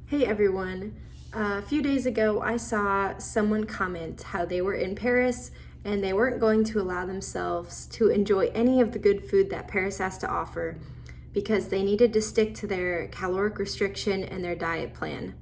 Hey everyone. A few days ago, I saw someone comment how they were in Paris and they weren't going to allow themselves to enjoy any of the good food that Paris has to offer because they needed to stick to their caloric restriction and their diet plan.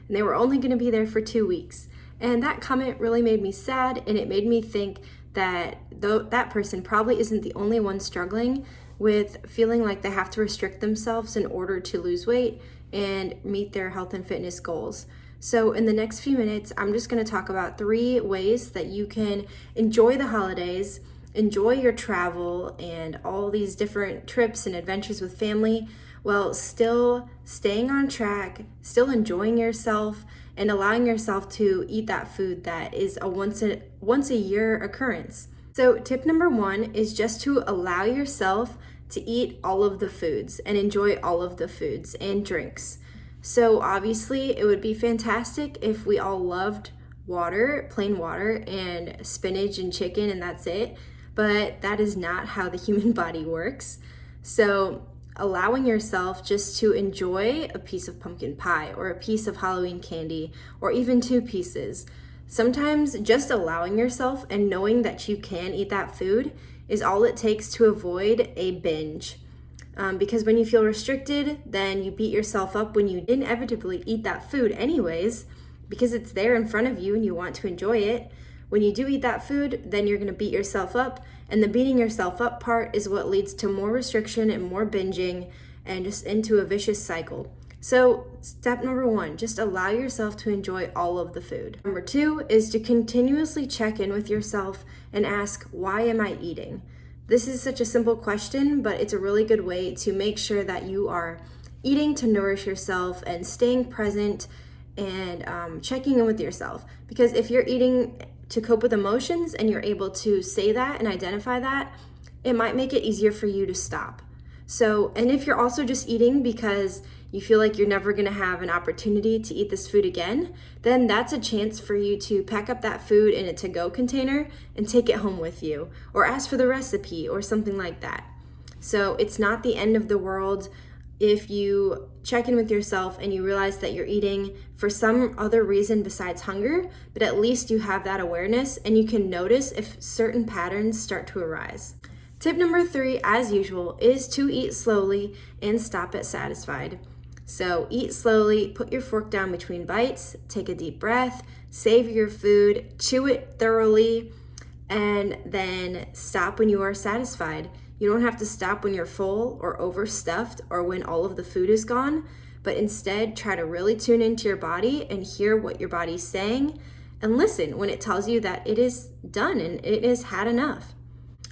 And they were only going to be there for 2 weeks. And that comment really made me sad, and it made me think that though that person probably isn't the only one struggling with feeling like they have to restrict themselves in order to lose weight and meet their health and fitness goals. So in the next few minutes, I'm just going to talk about 3 ways that you can enjoy the holidays, enjoy your travel and all these different trips and adventures with family while still staying on track, still enjoying yourself, and allowing yourself to eat that food that is a once a year occurrence. So tip number 1 is just to allow yourself to eat all of the foods and enjoy all of the foods and drinks. So obviously it would be fantastic if we all loved water, plain water and spinach and chicken and that's it, but that is not how the human body works. So allowing yourself just to enjoy a piece of pumpkin pie or a piece of Halloween candy or even 2 pieces. Sometimes just allowing yourself and knowing that you can eat that food is all it takes to avoid a binge. Because when you feel restricted, then you beat yourself up when you inevitably eat that food anyways, because it's there in front of you and you want to enjoy it. When you do eat that food, then you're going to beat yourself up, and the beating yourself up part is what leads to more restriction and more binging and just into a vicious cycle. So step number 1, just allow yourself to enjoy all of the food. Number 2 is to continuously check in with yourself and ask, why am I eating? This is such a simple question, but it's a really good way to make sure that you are eating to nourish yourself and staying present and checking in with yourself. Because if you're eating to cope with emotions and you're able to say that and identify that, it might make it easier for you to stop. So, and if you're also just eating because you feel like you're never going to have an opportunity to eat this food again, then that's a chance for you to pack up that food in a to-go container and take it home with you, or ask for the recipe or something like that. So it's not the end of the world if you check in with yourself and you realize that you're eating for some other reason besides hunger, but at least you have that awareness and you can notice if certain patterns start to arise. Tip number 3, as usual, is to eat slowly and stop at satisfied. So eat slowly, put your fork down between bites, take a deep breath, savor your food, chew it thoroughly, and then stop when you are satisfied. You don't have to stop when you're full or overstuffed or when all of the food is gone, but instead try to really tune into your body and hear what your body's saying and listen when it tells you that it is done and it has had enough.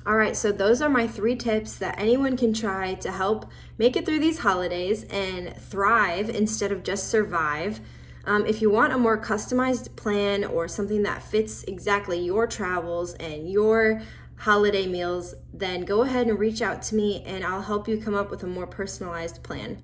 All right, so those are my 3 tips that anyone can try to help make it through these holidays and thrive instead of just survive. If you want a more customized plan or something that fits exactly your travels and your holiday meals, then go ahead and reach out to me and I'll help you come up with a more personalized plan.